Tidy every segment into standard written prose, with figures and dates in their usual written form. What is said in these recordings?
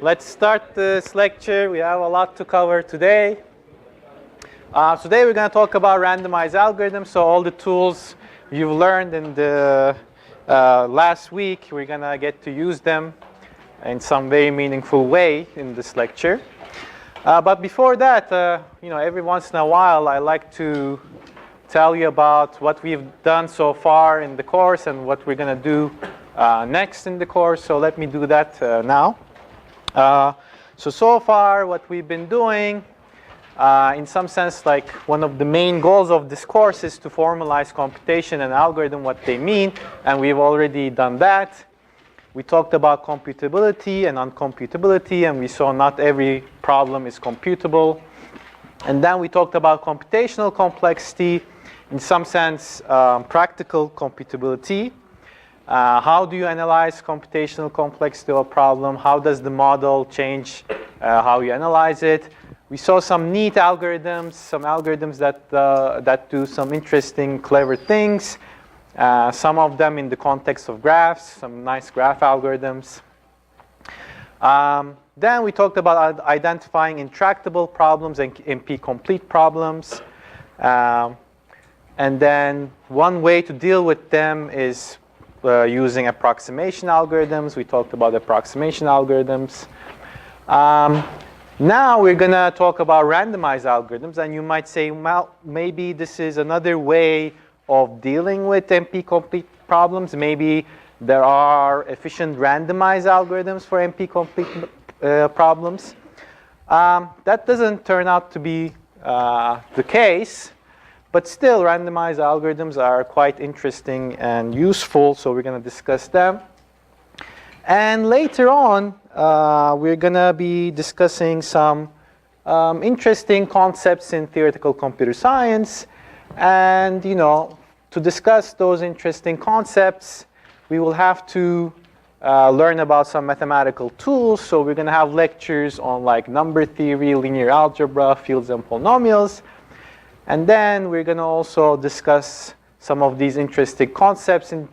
let's start this lecture. We have a lot to cover today. Today we're going to talk about randomized algorithms. So all the tools you've learned in the last week, we're going to get to use them in some very meaningful way in this lecture. But before that, every once in a while, I like to tell you about what we've done so far in the course and what we're going to do next in the course. So let me do that now. So far, what we've been doing, in some sense, like one of the main goals of this course is to formalize computation and algorithm, what they mean, and we've already done that. We talked about computability and uncomputability, and we saw not every problem is computable. And then we talked about computational complexity, in some sense, practical computability. How do you analyze computational complexity of a problem? How does the model change how you analyze it? We saw some neat algorithms, some algorithms that do some interesting, clever things. Some of them in the context of graphs, some nice graph algorithms. Then we talked about identifying intractable problems and NP-complete problems. And then one way to deal with them is using approximation algorithms. We talked about approximation algorithms. Now we're going to talk about randomized algorithms. And you might say, well, maybe this is another way of dealing with NP-complete problems. Maybe there are efficient randomized algorithms for NP-complete problems. That doesn't turn out to be the case. But still, randomized algorithms are quite interesting and useful, so we're going to discuss them. And later on, we're going to be discussing some interesting concepts in theoretical computer science. And, to discuss those interesting concepts, we will have to learn about some mathematical tools. So we're going to have lectures on like number theory, linear algebra, fields and polynomials. And then we're going to also discuss some of these interesting concepts in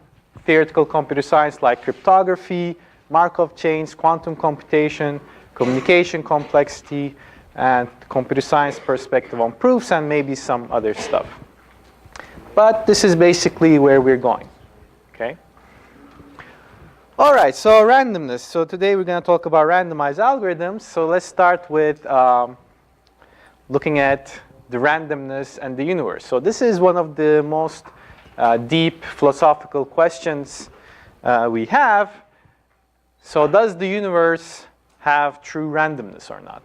theoretical computer science like cryptography, Markov chains, quantum computation, communication complexity, and computer science perspective on proofs, and maybe some other stuff. But this is basically where we're going. Okay. All right, so randomness. So today we're going to talk about randomized algorithms. So let's start with looking at the randomness and the universe. So this is one of the most deep philosophical questions we have. So does the universe have true randomness or not?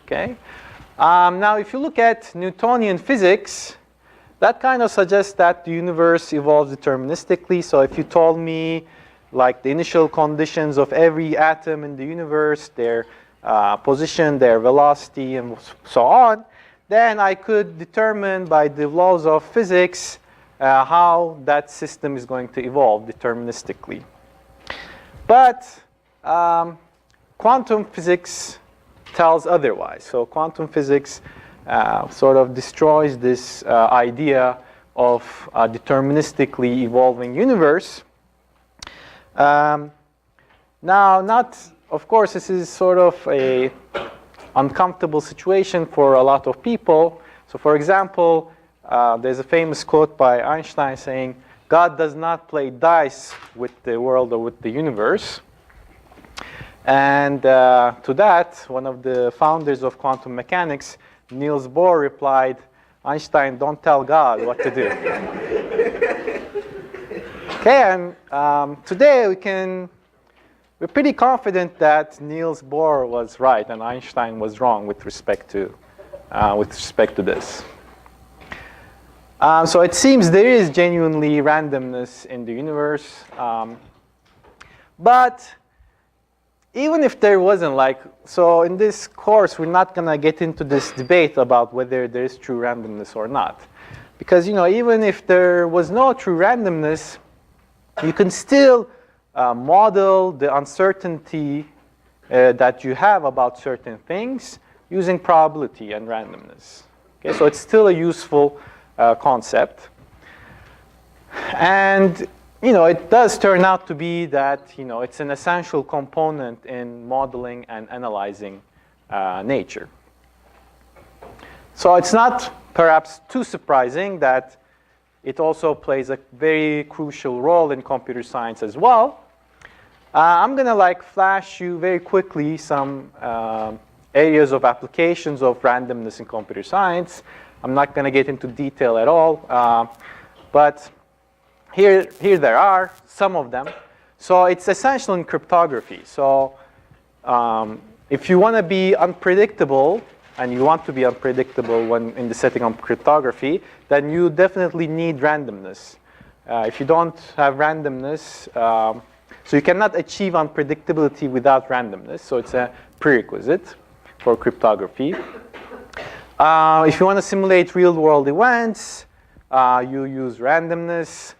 Okay. Now, if you look at Newtonian physics, that kind of suggests that the universe evolves deterministically. So if you told me like the initial conditions of every atom in the universe, their position, their velocity, and so on, then I could determine by the laws of physics how that system is going to evolve deterministically. But quantum physics tells otherwise. So quantum physics sort of destroys this idea of a deterministically evolving universe. Now, of course, this is sort of a uncomfortable situation for a lot of people. So for example, there's a famous quote by Einstein saying, God does not play dice with the world or with the universe. And to that, one of the founders of quantum mechanics, Niels Bohr, replied, Einstein, don't tell God what to do. Okay, and today we're pretty confident that Niels Bohr was right and Einstein was wrong with respect to this. So it seems there is genuinely randomness in the universe. But even if there wasn't, so in this course, we're not going to get into this debate about whether there is true randomness or not. Because, even if there was no true randomness, you can still model the uncertainty that you have about certain things using probability and randomness. Okay, so it's still a useful concept. And it does turn out to be that, it's an essential component in modeling and analyzing nature. So it's not perhaps too surprising that it also plays a very crucial role in computer science as well. I'm going to flash you very quickly some areas of applications of randomness in computer science. I'm not going to get into detail at all, but here there are some of them. So it's essential in cryptography. So if you want to be unpredictable, and you want to be unpredictable when in the setting of cryptography, then you definitely need randomness. If you don't have randomness, so you cannot achieve unpredictability without randomness. So it's a prerequisite for cryptography. If you want to simulate real-world events, you use randomness.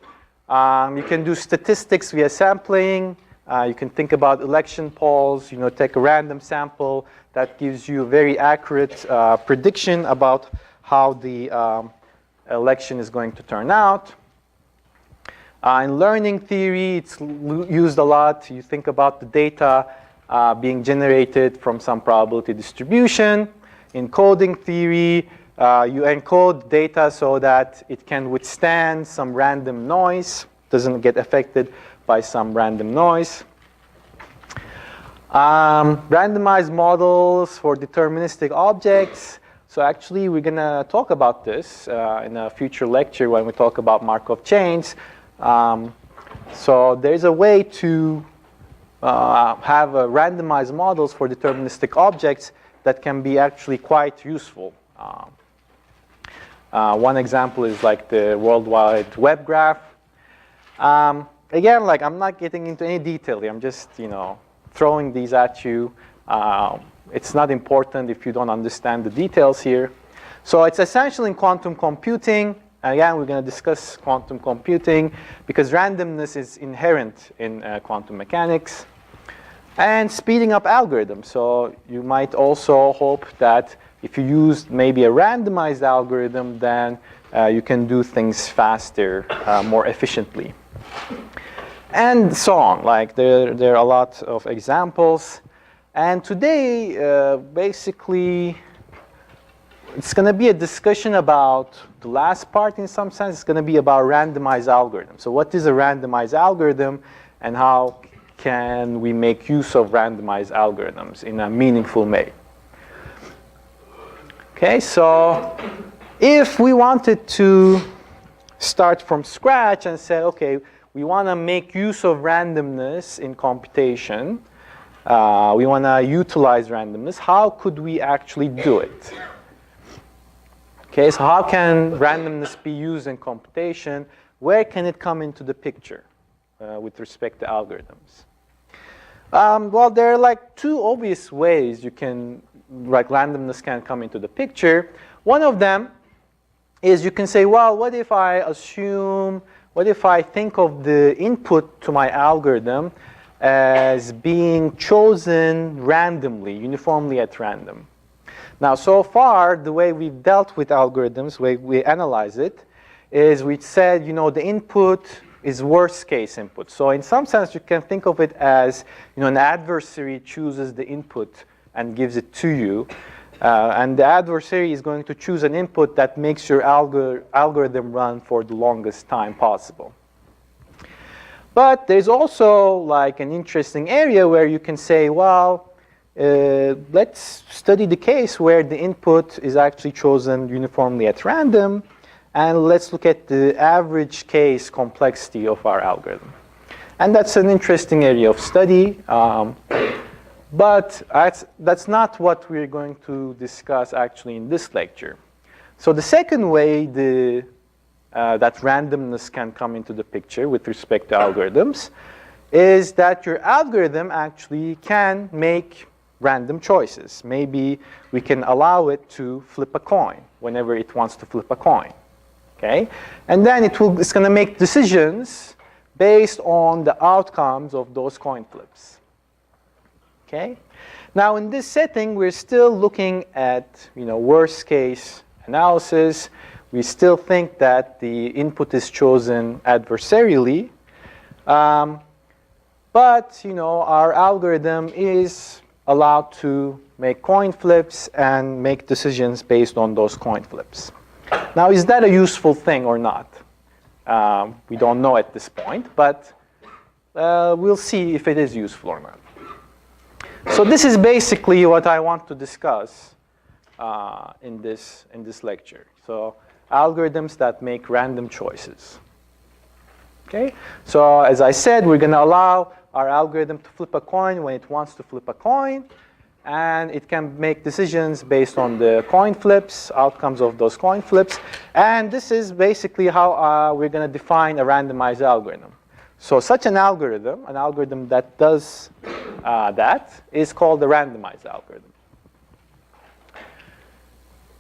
You can do statistics via sampling. You can think about election polls. Take a random sample that gives you a very accurate prediction about how the election is going to turn out. In learning theory, it's used a lot. You think about the data being generated from some probability distribution. In coding theory, you encode data so that it can withstand some random noise, doesn't get affected by some random noise. Randomized models for deterministic objects. So actually, we're going to talk about this in a future lecture when we talk about Markov chains. So there's a way to have randomized models for deterministic objects that can be actually quite useful. One example is like the World Wide Web graph. Again, I'm not getting into any detail here. I'm just, throwing these at you. It's not important if you don't understand the details here. So it's essential in quantum computing. Again, we're going to discuss quantum computing because randomness is inherent in quantum mechanics. And speeding up algorithms. So you might also hope that if you use maybe a randomized algorithm, then you can do things faster, more efficiently. And so on. There are a lot of examples. And today, basically, it's going to be a discussion about the last part in some sense. It's going to be about randomized algorithms. So what is a randomized algorithm and how can we make use of randomized algorithms in a meaningful way? Okay, so if we wanted to start from scratch and say, okay, we want to make use of randomness in computation, we want to utilize randomness, how could we actually do it? Okay, so how can randomness be used in computation? Where can it come into the picture with respect to algorithms? Well, there are two obvious ways you can, randomness can come into the picture. One of them is you can say, well, what if I think of the input to my algorithm as being chosen randomly, uniformly at random? Now, so far, the way we've dealt with algorithms, the way we analyze it, is we said, the input is worst case input. So in some sense, you can think of it as, an adversary chooses the input and gives it to you. And the adversary is going to choose an input that makes your algorithm run for the longest time possible. But there's also an interesting area where you can say, well, let's study the case where the input is actually chosen uniformly at random. And let's look at the average case complexity of our algorithm. And that's an interesting area of study. But that's not what we're going to discuss actually in this lecture. So the second way that randomness can come into the picture with respect to algorithms is that your algorithm actually can make random choices. Maybe we can allow it to flip a coin whenever it wants to flip a coin. Okay? And then it's going to make decisions based on the outcomes of those coin flips. Okay? Now, in this setting, we're still looking at worst case analysis. We still think that the input is chosen adversarially. But our algorithm is allowed to make coin flips and make decisions based on those coin flips. Now, is that a useful thing or not? We don't know at this point, but we'll see if it is useful or not. So this is basically what I want to discuss in this lecture. So algorithms that make random choices. Okay? So as I said, we're going to allow our algorithm to flip a coin when it wants to flip a coin. And it can make decisions based on the coin flips, outcomes of those coin flips. And this is basically how we're going to define a randomized algorithm. So such an algorithm that does that, is called a randomized algorithm.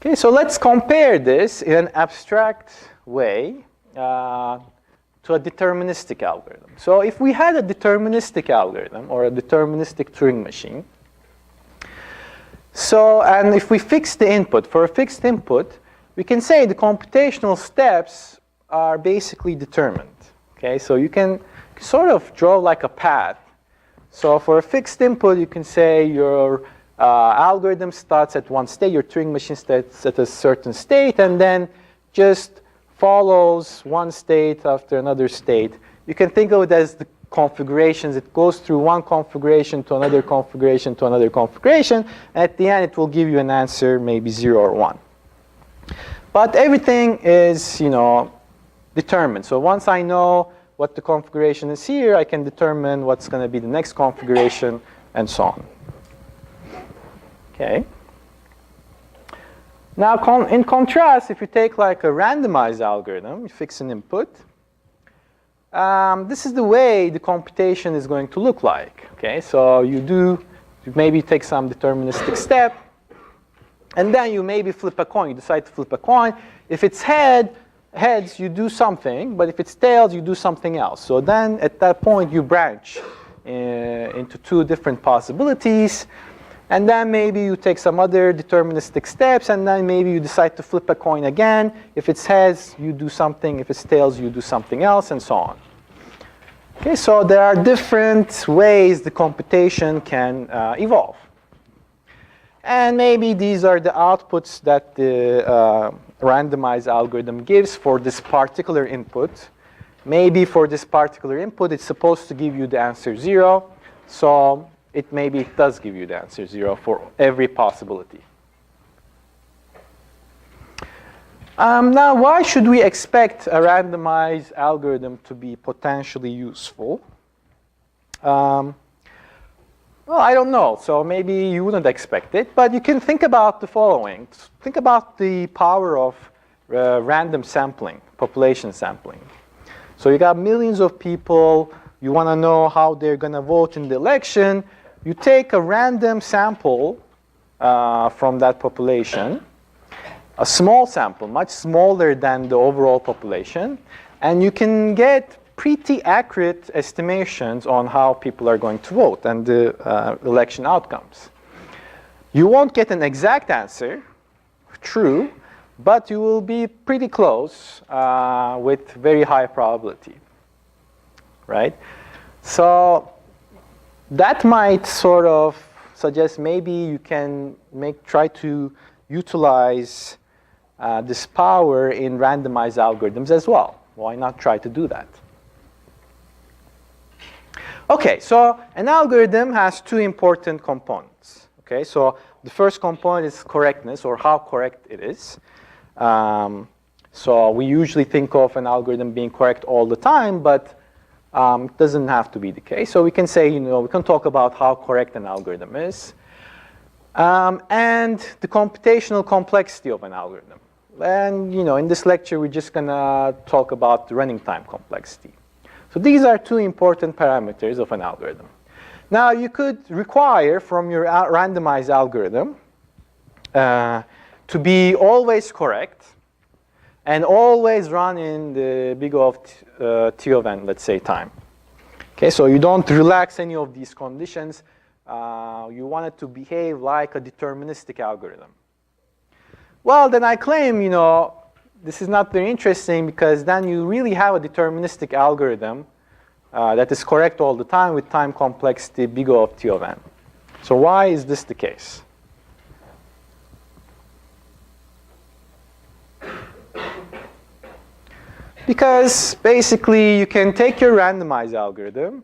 Okay, so let's compare this in an abstract way to a deterministic algorithm. So if we had a deterministic algorithm or a deterministic Turing machine, and if we fix the input, for a fixed input, we can say the computational steps are basically determined. Okay, so you can sort of draw like a path. So for a fixed input, you can say your algorithm starts at one state, your Turing machine starts at a certain state, and then just follows one state after another state. You can think of it as the configurations. It goes through one configuration to another configuration to another configuration. And at the end, it will give you an answer, maybe 0 or 1. But everything is, determined. So once I know what the configuration is here, I can determine what's going to be the next configuration, and so on. Okay. Now, in contrast, if you take like a randomized algorithm, you fix an input, this is the way the computation is going to look like. Okay, so you maybe take some deterministic step, and then you maybe flip a coin. You decide to flip a coin. If it's heads, you do something, but if it's tails, you do something else. So then at that point, you branch into two different possibilities. And then maybe you take some other deterministic steps, and then maybe you decide to flip a coin again. If it's heads, you do something. If it's tails, you do something else, and so on. Okay, so there are different ways the computation can evolve. And maybe these are the outputs that the randomized algorithm gives for this particular input. Maybe for this particular input, it's supposed to give you the answer 0. So maybe it does give you the answer 0 for every possibility. Now, why should we expect a randomized algorithm to be potentially useful? Well, I don't know. So maybe you wouldn't expect it. But you can think about the following. Think about the power of random sampling, population sampling. So you got millions of people. You want to know how they're going to vote in the election. You take a random sample from that population, a small sample, much smaller than the overall population, and you can get pretty accurate estimations on how people are going to vote and the election outcomes. You won't get an exact answer, true, but you will be pretty close with very high probability, right? So that might sort of suggest maybe you can try to utilize this power in randomized algorithms as well. Why not try to do that? Okay, so an algorithm has two important components. Okay, so the first component is correctness, or how correct it is. So we usually think of an algorithm being correct all the time, but it doesn't have to be the case. So we can say, we can talk about how correct an algorithm is. And the computational complexity of an algorithm. And, in this lecture, we're just going to talk about the running time complexity. So these are two important parameters of an algorithm. Now, you could require from your randomized algorithm to be always correct and always run in the big O of T of n, let's say, time. Okay, so you don't relax any of these conditions. You want it to behave like a deterministic algorithm. Well, then I claim, this is not very interesting, because then you really have a deterministic algorithm that is correct all the time with time complexity big O of T of n. So why is this the case? Because basically you can take your randomized algorithm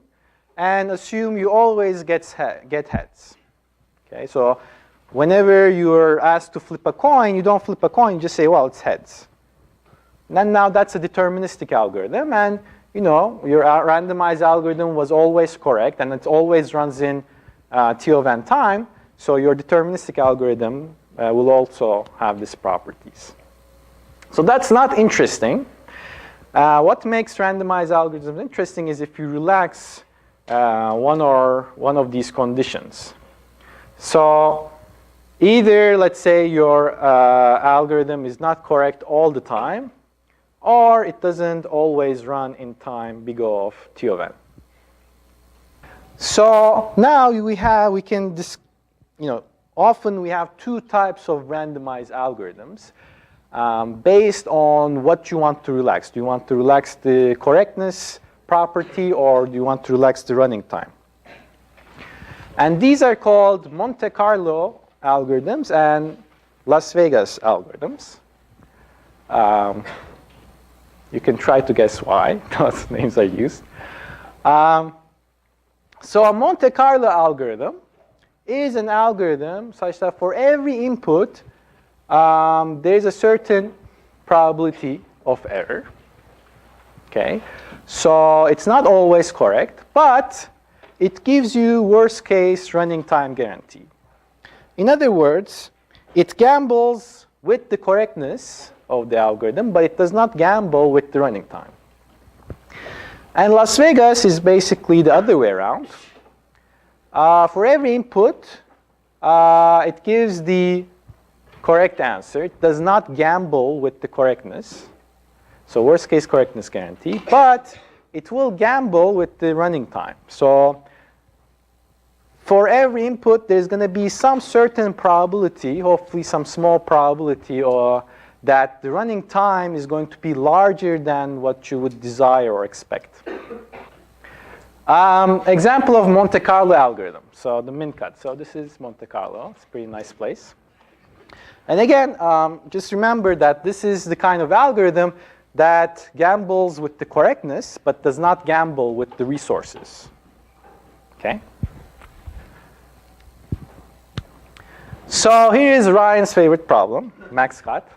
and assume you always get heads. Okay, so whenever you're asked to flip a coin, you don't flip a coin, you just say, well, it's heads. And now that's a deterministic algorithm, and you know your randomized algorithm was always correct, and it always runs in T of n time, so your deterministic algorithm will also have these properties. So that's not interesting. What makes randomized algorithms interesting is if you relax one of these conditions. So either, let's say, your algorithm is not correct all the time, or it doesn't always run in time big O of T of n. So now we can often we have two types of randomized algorithms based on what you want to relax. Do you want to relax the correctness property, or do you want to relax the running time? And these are called Monte Carlo algorithms and Las Vegas algorithms. You can try to guess why those names are used. So a Monte Carlo algorithm is an algorithm such that for every input, there is a certain probability of error. Okay, so it's not always correct, but it gives you worst case running time guarantee. In other words, it gambles with the correctness of the algorithm, but it does not gamble with the running time. And Las Vegas is basically the other way around. For every input, it gives the correct answer. It does not gamble with the correctness. So worst case correctness guarantee, but it will gamble with the running time. So for every input, there's going to be some certain probability, hopefully some small probability, or that the running time is going to be larger than what you would desire or expect. Example of Monte Carlo algorithm. So the min cut. So this is Monte Carlo. It's a pretty nice place. And again, just remember that this is the kind of algorithm that gambles with the correctness, but does not gamble with the resources. Okay? So here is Ryan's favorite problem, max cut.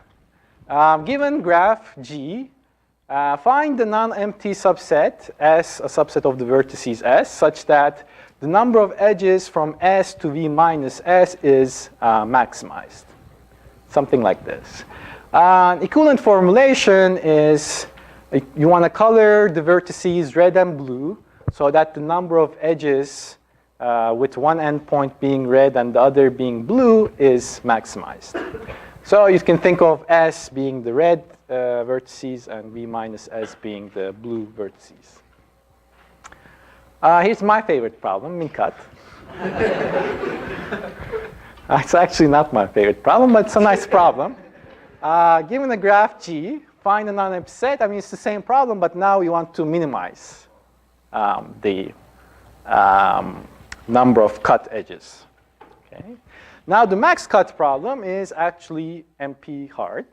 Given graph G, find the non-empty subset S, a subset of the vertices S, such that the number of edges from S to V minus S is maximized. Something like this. Equivalent formulation is you want to color the vertices red and blue so that the number of edges with one endpoint being red and the other being blue is maximized. So you can think of S being the red vertices and V minus S being the blue vertices. Here's my favorite problem, min cut. It's actually not my favorite problem, but it's a nice problem. Given a graph G, find a non-empty set. I mean, it's the same problem, but now you want to minimize the number of cut edges. Okay. Now, the max cut problem is actually MP hard.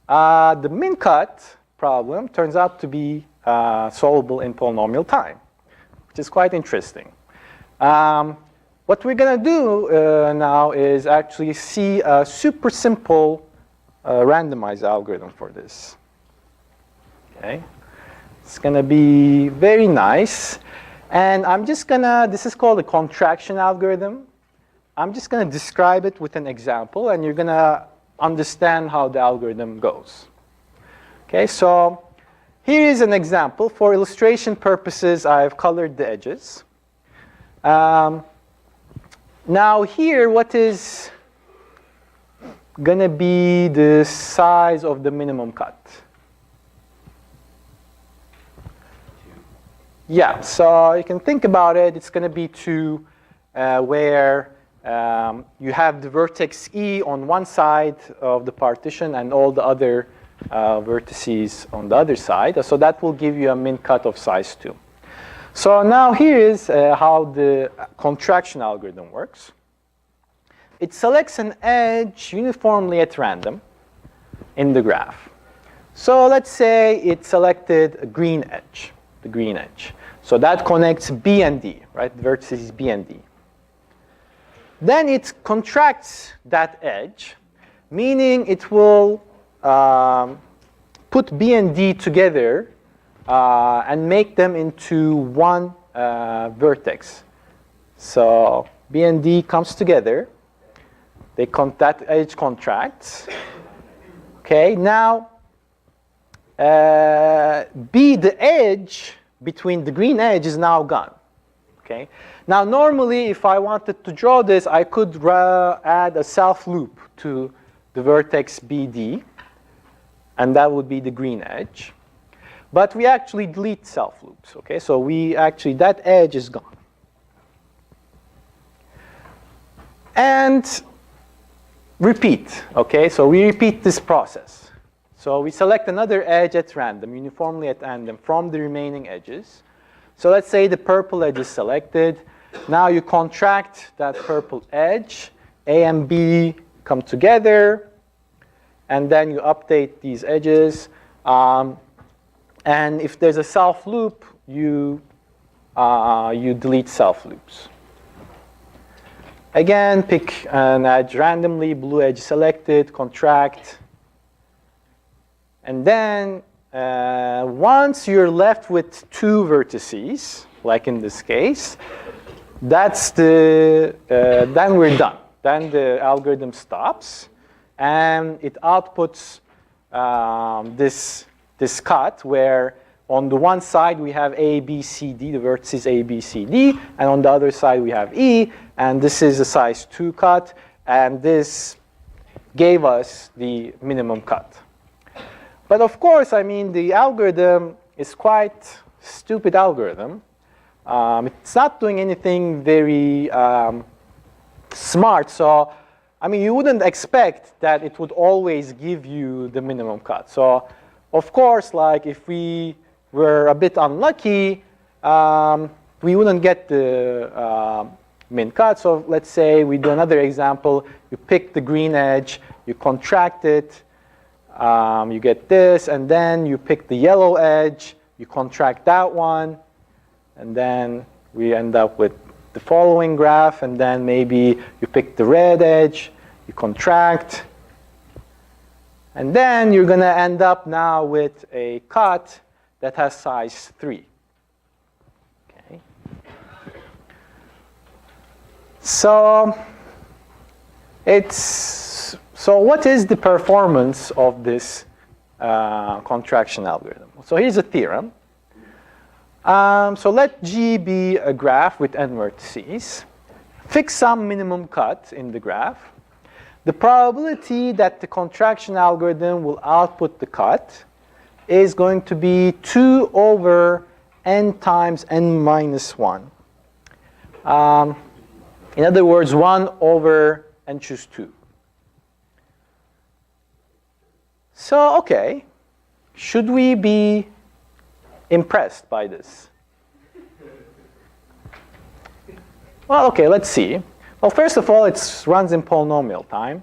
The min cut problem turns out to be solvable in polynomial time, which is quite interesting. What we're going to do now is actually see a super simple randomized algorithm for this. Okay, it's going to be very nice. And I'm just going to, this is called a contraction algorithm. I'm just going to describe it with an example, and you're going to understand how the algorithm goes. Okay, so here is an example. For illustration purposes, I've colored the edges. Now here, what is going to be the size of the minimum cut? Yeah, so you can think about it. It's going to be 2, where you have the vertex E on one side of the partition and all the other vertices on the other side. So that will give you a min cut of size 2. So now here is how the contraction algorithm works. It selects an edge uniformly at random in the graph. So let's say it selected a green edge, the green edge. So that connects B and D, right? The vertices B and D. Then it contracts that edge, meaning it will put B and D together and make them into one vertex. So B and D comes together. That edge contracts. Okay, now B, the edge between the green edge, is now gone. Okay. Now normally, if I wanted to draw this, I could add a self loop to the vertex BD, and that would be the green edge. But we actually delete self loops. Okay, so that edge is gone. And repeat. Okay, so we repeat this process. So we select another edge at random, uniformly at random, from the remaining edges. So let's say the purple edge is selected. Now you contract that purple edge. A and B come together. And then you update these edges. And if there's a self loop, you delete self loops. Again, pick an edge randomly, blue edge selected, contract. And then once you're left with two vertices, like in this case, then we're done. Then the algorithm stops, and it outputs this cut where on the one side we have A, B, C, D, the vertices A, B, C, D, and on the other side we have E, and this is a size 2 cut, and this gave us the minimum cut. But of course, I mean, the algorithm is quite stupid algorithm. It's not doing anything very smart. So, I mean, you wouldn't expect that it would always give you the minimum cut. So, of course, like if we were a bit unlucky, we wouldn't get the min cut. So let's say we do another example. You pick the green edge, you contract it, you get this, and then you pick the yellow edge, you contract that one, and then we end up with the following graph, and then maybe you pick the red edge, you contract, and then you're going to end up now with a cut that has size 3. Okay. So what is the performance of this contraction algorithm? So here's a theorem. So let G be a graph with n vertices. Fix some minimum cut in the graph. The probability that the contraction algorithm will output the cut is going to be 2 over n times n minus 1. In other words, 1 over n choose 2. So, okay, should we be impressed by this? Well, okay, let's see. Well, first of all, it runs in polynomial time,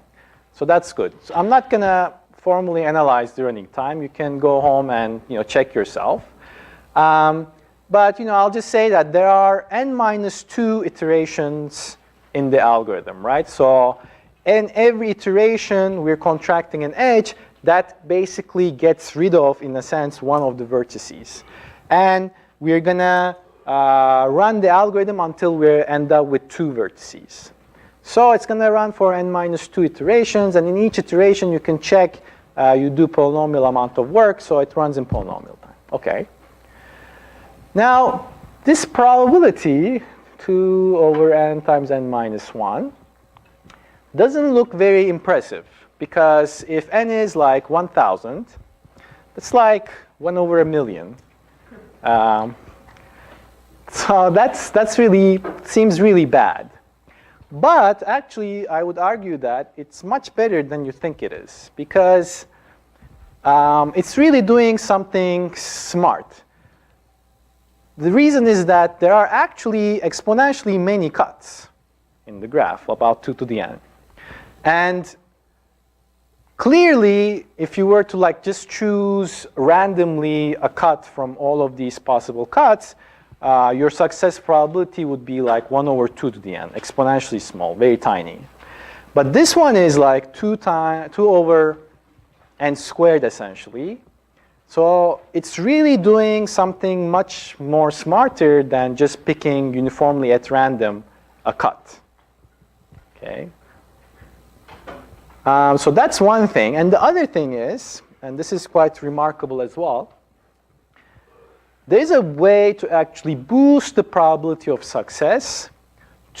so that's good. So I'm not going to formally analyze the running time. You can go home and check yourself. But I'll just say that there are n minus 2 iterations in the algorithm, right? So in every iteration, we're contracting an edge that basically gets rid of, in a sense, one of the vertices. And we're going to run the algorithm until we end up with 2 vertices. So it's going to run for n minus 2 iterations. And in each iteration, you can check, you do polynomial amount of work. So it runs in polynomial time. OK. Now, this probability, 2 over n times n minus 1, doesn't look very impressive. Because if n is like 1,000, that's like 1 over a million. So that's really seems really bad. But actually, I would argue that it's much better than you think it is, because it's really doing something smart. the reason is that there are actually exponentially many cuts in the graph, about 2 to the n. And clearly, if you were to like just choose randomly a cut from all of these possible cuts, your success probability would be like 1 over 2 to the n, exponentially small, very tiny. But this one is like 2 over n squared, essentially. So it's really doing something much more smarter than just picking uniformly at random a cut. Okay. So that's one thing. And the other thing is, and this is quite remarkable as well, there's a way to actually boost the probability of success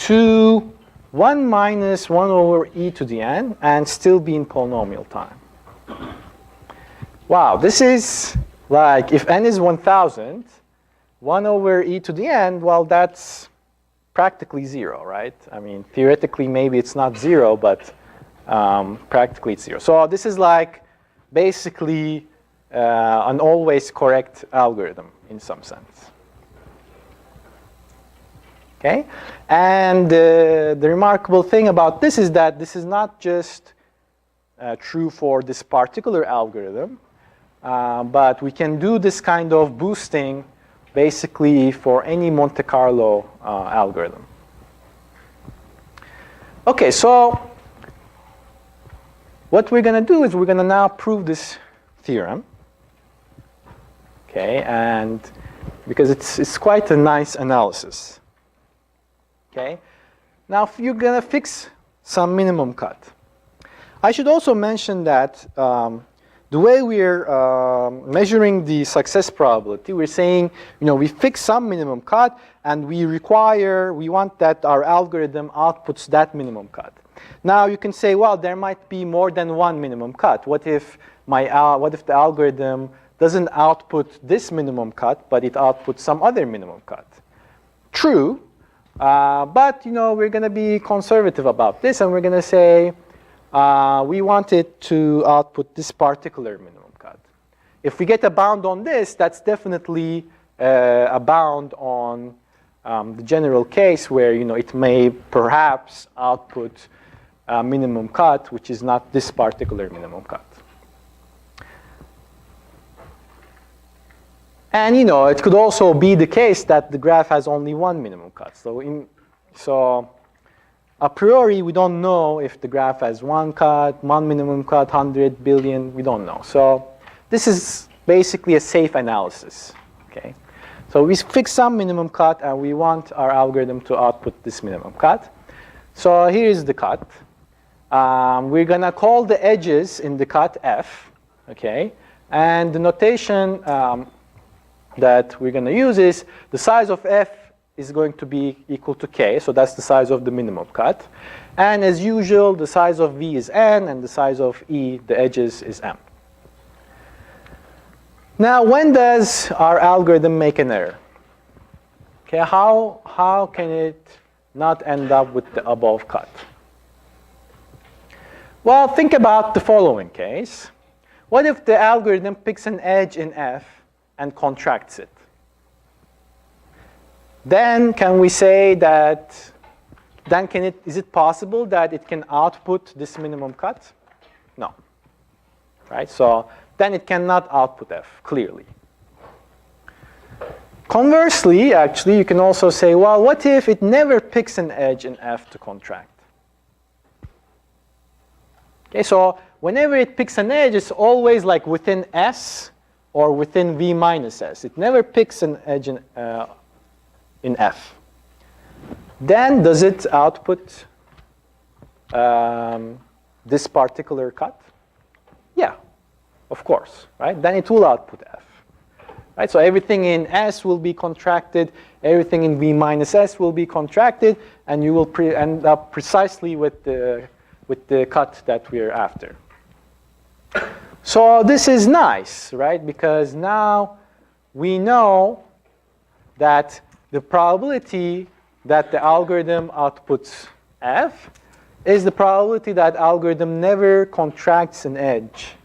to 1 minus 1 over e to the n and still be in polynomial time. Wow, this is like, if n is 1,000, 1 over e to the n, well, that's practically 0, right? I mean, theoretically, maybe it's not 0, but practically it's 0. So this is like basically an always correct algorithm in some sense. Okay? And the remarkable thing about this is that this is not just true for this particular algorithm, but we can do this kind of boosting basically for any Monte Carlo algorithm. Okay, so what we're going to do is we're going to now prove this theorem. Okay, and because it's quite a nice analysis. Okay, now if you're going to fix some minimum cut. I should also mention that the way we're measuring the success probability, we're saying, we fix some minimum cut, and we want that our algorithm outputs that minimum cut. Now you can say, well, there might be more than one minimum cut. What if the algorithm doesn't output this minimum cut, but it outputs some other minimum cut? True, but we're going to be conservative about this, and we're going to say we want it to output this particular minimum cut. If we get a bound on this, that's definitely a bound on the general case where it may perhaps output a minimum cut, which is not this particular minimum cut. And it could also be the case that the graph has only one minimum cut. So a priori, we don't know if the graph has one minimum cut, 100 billion, we don't know. So this is basically a safe analysis. Okay. So we fix some minimum cut, and we want our algorithm to output this minimum cut. So here is the cut. We're going to call the edges in the cut f. Okay. And the notation that we're going to use is the size of f is going to be equal to k, so that's the size of the minimum cut. And as usual, the size of v is n, and the size of e, the edges, is m. Now, when does our algorithm make an error? Okay, how can it not end up with the above cut? Well, think about the following case. What if the algorithm picks an edge in f and contracts it? Then can we say that, is it possible that it can output this minimum cut? No. Right? So then it cannot output f, clearly. Conversely, actually, you can also say, well, what if it never picks an edge in f to contract? Okay, so whenever it picks an edge, it's always like within s or within v minus s. It never picks an edge in f. Then does it output this particular cut? Yeah, of course, right? Then it will output f. Right? So everything in s will be contracted, everything in v minus s will be contracted, and you will end up precisely with the cut that we're after. So this is nice, right? Because now we know that the probability that the algorithm outputs f is the probability that algorithm never contracts an edge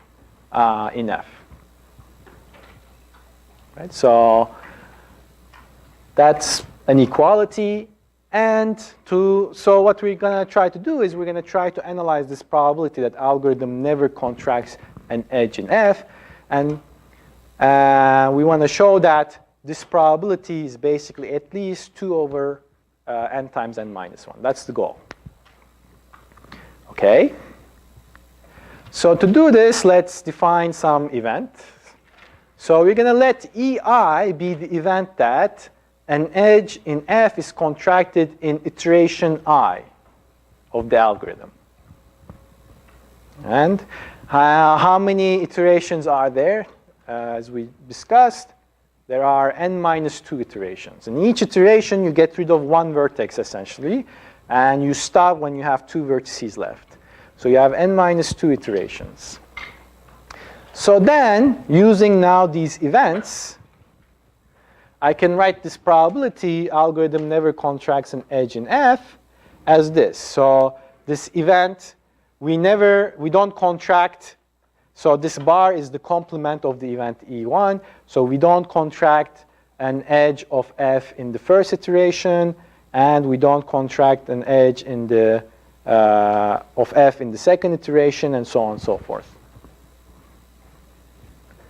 in f. Right? So That's an equality. And so what we're going to try to do is we're going to try to analyze this probability that algorithm never contracts an edge in F. And we want to show that this probability is basically at least 2 over n times n minus 1. That's the goal. Okay. So to do this, let's define some event. So we're going to let EI be the event that an edge in F is contracted in iteration I of the algorithm. And how many iterations are there? As we discussed, there are n minus 2 iterations. In each iteration, you get rid of one vertex, essentially, and you stop when you have 2 vertices left. So you have n minus 2 iterations. So then, using now these events, I can write this probability algorithm never contracts an edge in F as this. So this event, we don't contract. So this bar is the complement of the event E1. So we don't contract an edge of F in the first iteration, and we don't contract an edge in the of F in the second iteration, and so on and so forth.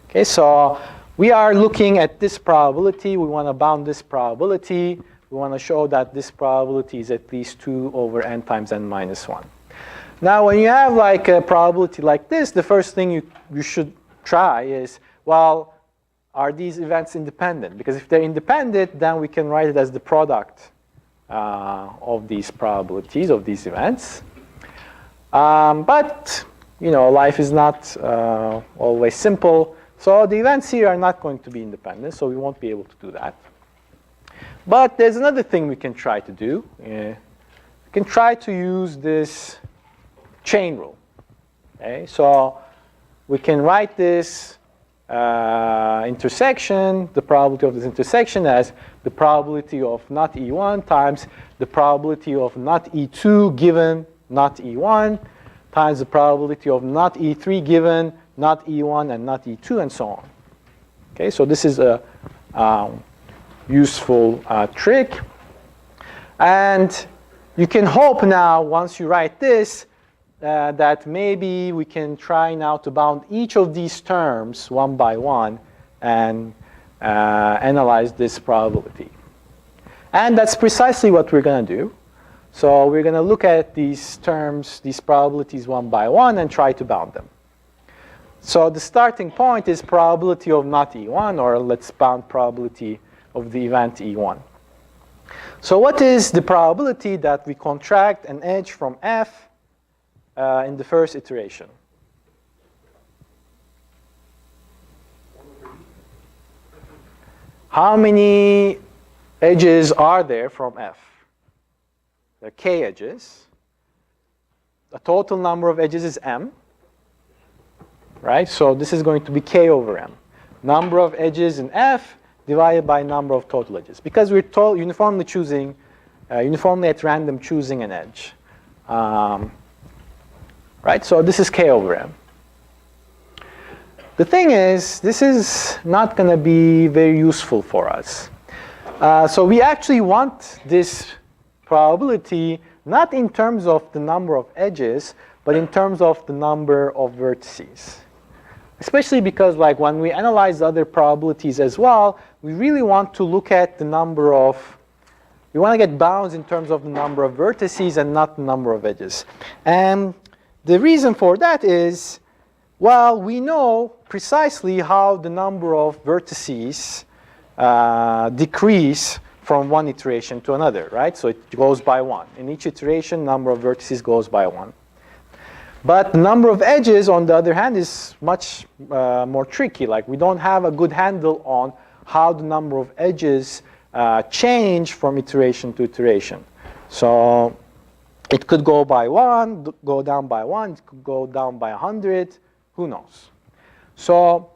Okay, so we are looking at this probability. We want to bound this probability. We want to show that this probability is at least 2 over n times n minus 1. Now, when you have like a probability like this, the first thing you should try is, well, are these events independent? Because if they're independent, then we can write it as the product of these probabilities, of these events. But, you know, life is not always simple. So the events here are not going to be independent, so we won't be able to do that. But there's another thing we can try to do. We can try to use this chain rule. Okay? So we can write this intersection, the probability of this intersection, as the probability of not E1 times the probability of not E2 given not E1 times the probability of not E3 given not E1 and not E2, and so on. Okay, so this is a useful trick. And you can hope now, once you write this, that maybe we can try now to bound each of these terms one by one and analyze this probability. And that's precisely what we're going to do. So we're going to look at these terms, these probabilities one by one, and try to bound them. So the starting point is probability of not E1, or let's bound probability of the event E1. So what is the probability that we contract an edge from F in the first iteration? How many edges are there from F? There are k edges. The total number of edges is m. Right? So this is going to be k over m. Number of edges in F divided by number of total edges. Because we're uniformly choosing, uniformly at random choosing an edge. Right? So this is k over m. The thing is, this is not going to be very useful for us. So we actually want this probability not in terms of the number of edges, but in terms of the number of vertices. Especially because, like, when we analyze other probabilities as well, we really want to look at the number of, we want to get bounds in terms of the number of vertices and not the number of edges. And the reason for that is, well, we know precisely how the number of vertices decrease from one iteration to another, right? So it goes by 1. In each iteration, number of vertices goes by 1. But the number of edges, on the other hand, is much more tricky. Like, we don't have a good handle on how the number of edges change from iteration to iteration. So it could go by 1, go down by 1, it could go down by 100, who knows? So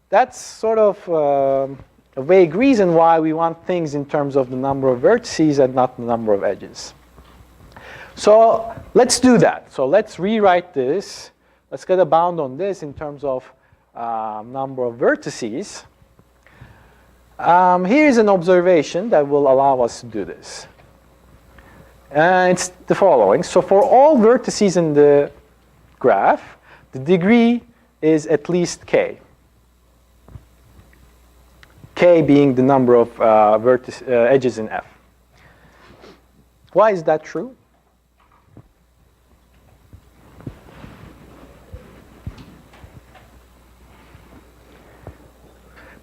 that's sort of a vague reason why we want things in terms of the number of vertices and not the number of edges. So let's do that. So let's rewrite this. Let's get a bound on this in terms of number of vertices. Here is an observation that will allow us to do this. It's the following. So for all vertices in the graph, the degree is at least k. K being the number of edges in F. Why is that true?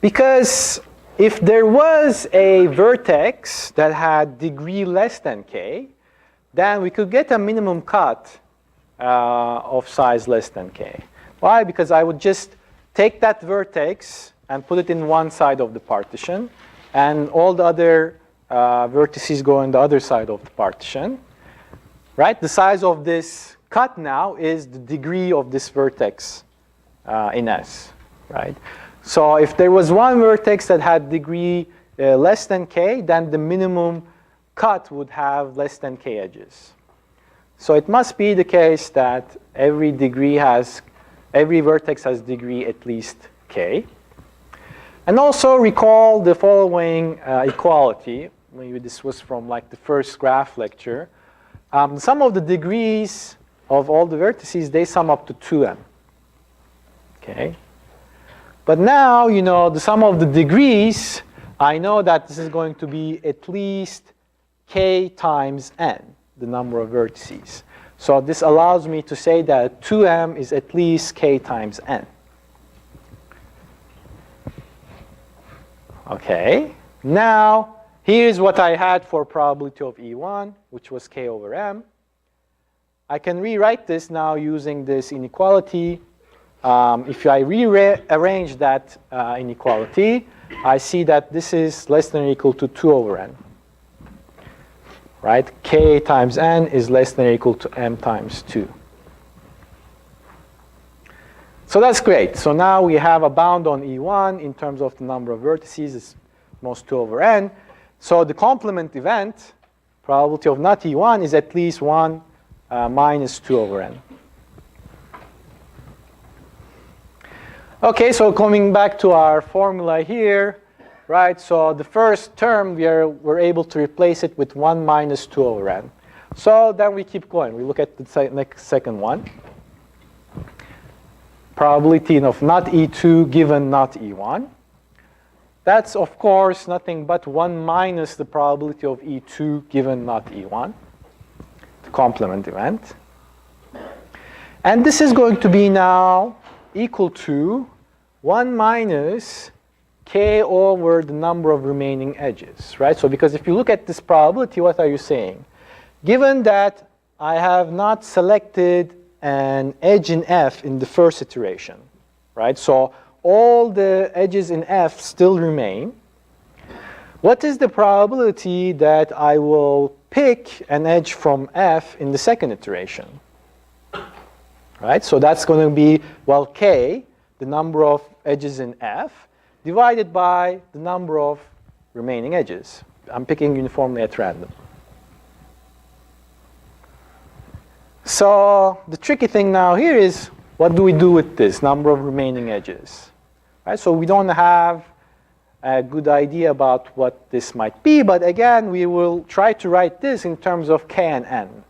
Because if there was a vertex that had degree less than k, then we could get a minimum cut of size less than k. Why? Because I would just take that vertex and put it in one side of the partition, and all the other vertices go on the other side of the partition. Right? The size of this cut now is the degree of this vertex in S. Right? So if there was one vertex that had degree less than k, then the minimum cut would have less than k edges. So it must be the case that every vertex has degree at least k. And also recall the following equality. Maybe this was from like the first graph lecture. Sum of the degrees of all the vertices, they sum up to 2m. Okay. But now, you know, the sum of the degrees, I know that this is going to be at least k times n, the number of vertices. So this allows me to say that 2m is at least k times n. Okay. Now, here's what I had for probability of E1, which was k over m. I can rewrite this now using this inequality. If I rearrange that inequality, I see that this is less than or equal to 2 over n. Right? K times n is less than or equal to m times 2. So that's great. So now we have a bound on E1 in terms of the number of vertices, is most 2 over n. So the complement event, probability of not E1, is at least 1 minus 2 over n. Okay, so coming back to our formula here, right? So the first term, we're able to replace it with 1 minus 2 over n. So then we keep going. We look at the next second one. Probability of not E2 given not E1. That's, of course, nothing but 1 minus the probability of E2 given not E1, the complement event. And this is going to be now equal to 1 minus k over the number of remaining edges, right? So because if you look at this probability, what are you saying? Given that I have not selected an edge in F in the first iteration, right? So all the edges in F still remain. What is the probability that I will pick an edge from F in the second iteration? Right? So that's going to be, well, k, the number of edges in F, divided by the number of remaining edges. I'm picking uniformly at random. So the tricky thing now here is, what do we do with this number of remaining edges? Right? So we don't have a good idea about what this might be, but again, we will try to write this in terms of k and n.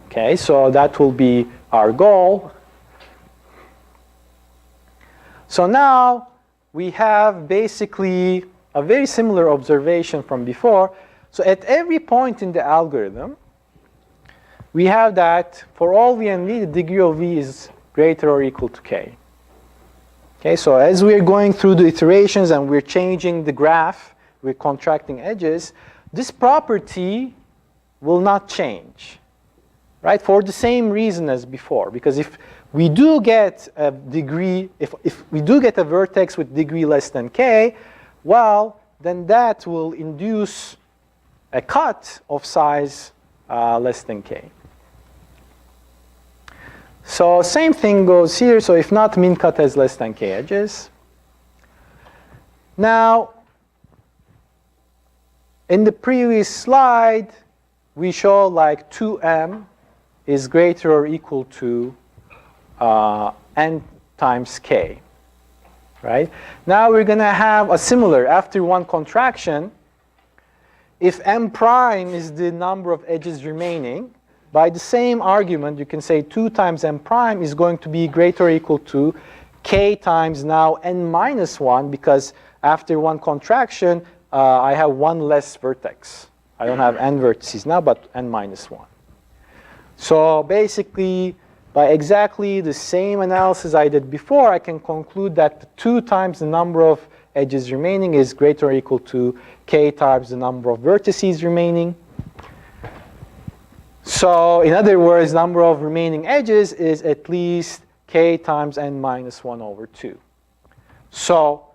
Okay, so that will be our goal. So now we have basically a very similar observation from before. So at every point in the algorithm, we have that for all v and v, the degree of v is greater or equal to k. Okay, so as we're going through the iterations and we're changing the graph, we're contracting edges, this property will not change. Right, for the same reason as before, because if we do get a degree, if we do get a vertex with degree less than k, well, then that will induce a cut of size less than k. So same thing goes here. So if not, min cut has less than k edges. Now, in the previous slide, we show like 2m is greater or equal to n times k. right? Now we're going to have a similar, after one contraction, if m prime is the number of edges remaining, by the same argument, you can say 2 times m prime is going to be greater or equal to k times now n minus 1, because after one contraction, I have one less vertex. I don't have n vertices now, but n minus 1. So basically, by exactly the same analysis I did before, I can conclude that 2 times the number of edges remaining is greater or equal to k times the number of vertices remaining. So in other words, number of remaining edges is at least k times n minus 1 over 2. So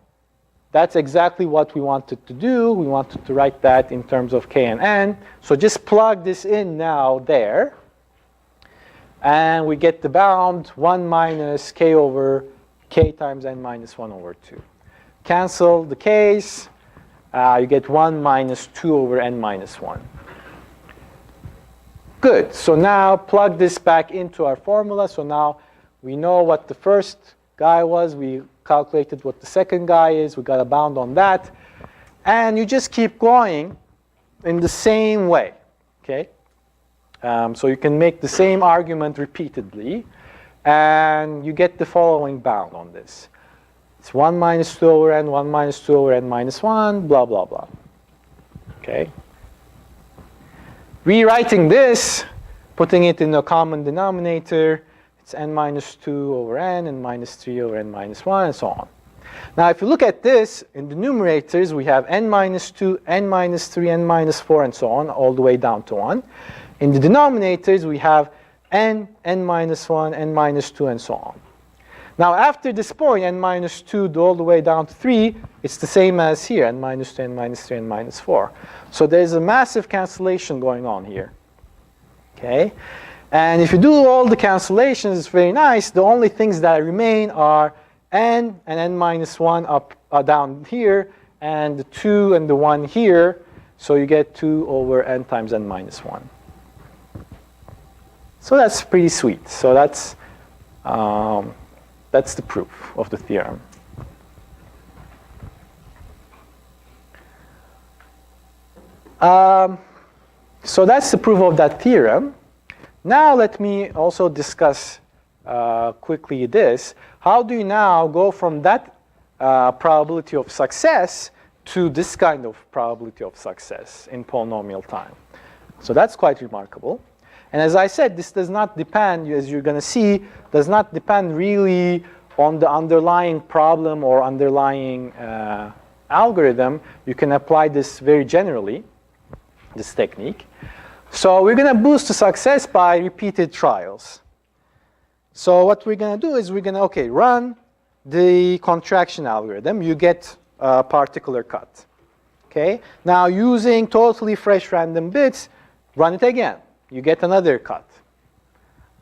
that's exactly what we wanted to do. We wanted to write that in terms of k and n. So just plug this in now there. And we get the bound 1 minus k over k times n minus 1 over 2. Cancel the k's. You get 1 minus 2 over n minus 1. Good. So now plug this back into our formula. So now we know what the first guy was. We calculated what the second guy is. We got a bound on that. And you just keep going in the same way. Okay? So you can make the same argument repeatedly. And you get the following bound on this. It's 1 minus 2 over n, 1 minus 2 over n minus 1, blah, blah, blah. Okay? Rewriting this, putting it in a common denominator, it's n minus 2 over n, and minus 3 over n minus 1, and so on. Now, if you look at this, in the numerators, we have n minus 2, n minus 3, n minus 4, and so on, all the way down to 1. In the denominators, we have n, n minus 1, n minus 2, and so on. Now, after this point, n minus 2 all the way down to 3, it's the same as here, n minus 2, n minus 3, n minus 4. So there's a massive cancellation going on here. Okay? And if you do all the cancellations, it's very nice. The only things that remain are n and n minus 1 up down here, and the 2 and the 1 here. So you get 2 over n times n minus 1. So that's pretty sweet. So that's the proof of the theorem. So that's the proof of that theorem. Now let me also discuss quickly this. How do you now go from that probability of success to this kind of probability of success in polynomial time? So that's quite remarkable. And as I said, this does not depend, as you're going to see, does not depend really on the underlying problem or underlying algorithm. You can apply this very generally, this technique. So we're going to boost the success by repeated trials. So what we're going to do is we're going to, run the contraction algorithm. You get a particular cut. Okay? Now using totally fresh random bits, run it again. You get another cut.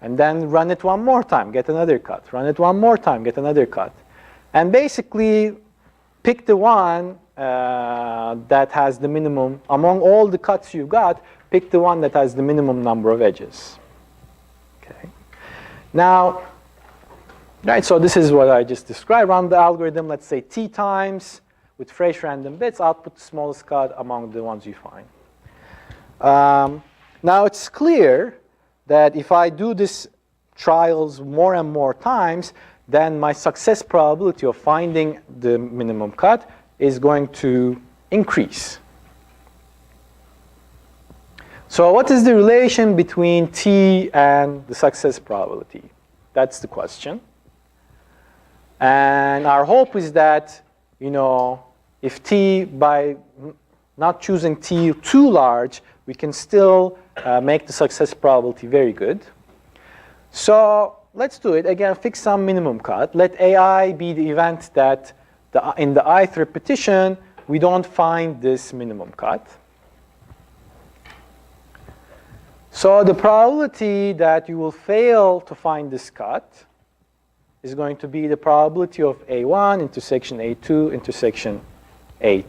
And then run it one more time, get another cut. Run it one more time, get another cut. And basically pick the one that has the minimum, among all the cuts you've got, pick the one that has the minimum number of edges. Okay. Now, right, so this is what I just described. Run the algorithm, let's say t times, with fresh random bits, output the smallest cut among the ones you find. Now it's clear that if I do this trials more and more times, then my success probability of finding the minimum cut is going to increase. So what is the relation between t and the success probability? That's the question. And our hope is that, if t, by not choosing t too large, we can still make the success probability very good. So let's do it. Again, fix some minimum cut. Let ai be the event that in the ith repetition, we don't find this minimum cut. So the probability that you will fail to find this cut is going to be the probability of a1 intersection a2 intersection at.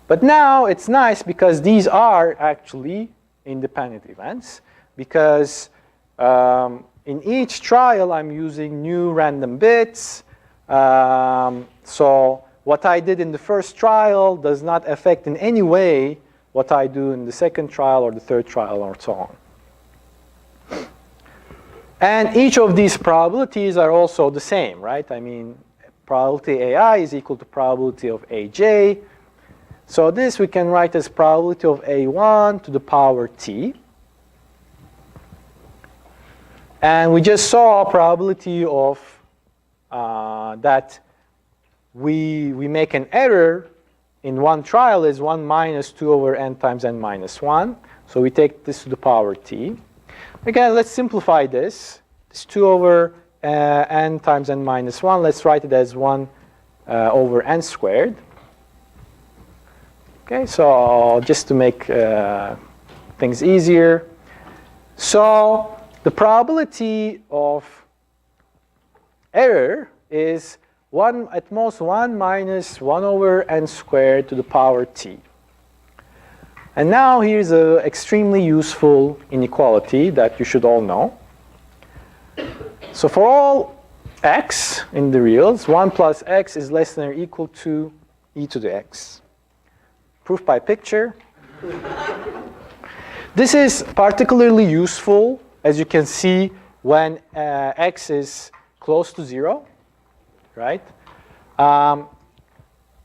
But now it's nice because these are actually independent events, because in each trial, I'm using new random bits. So what I did in the first trial does not affect in any way what I do in the second trial or the third trial or so on. And each of these probabilities are also the same, right? I mean, probability AI is equal to probability of AJ. So this we can write as probability of A1 to the power T. And we just saw a probability of that we make an error in one trial is 1 minus 2 over n times n minus 1. So we take this to the power T. Again, let's simplify this. It's 2 over n times n minus 1. Let's write it as 1 over n squared. Okay, so just to make things easier. So the probability of error is at most 1 minus 1 over n squared to the power t. And now here's an extremely useful inequality that you should all know. So for all x in the reals, 1 plus x is less than or equal to e to the x. Proof by picture. This is particularly useful, as you can see, when x is close to 0, right?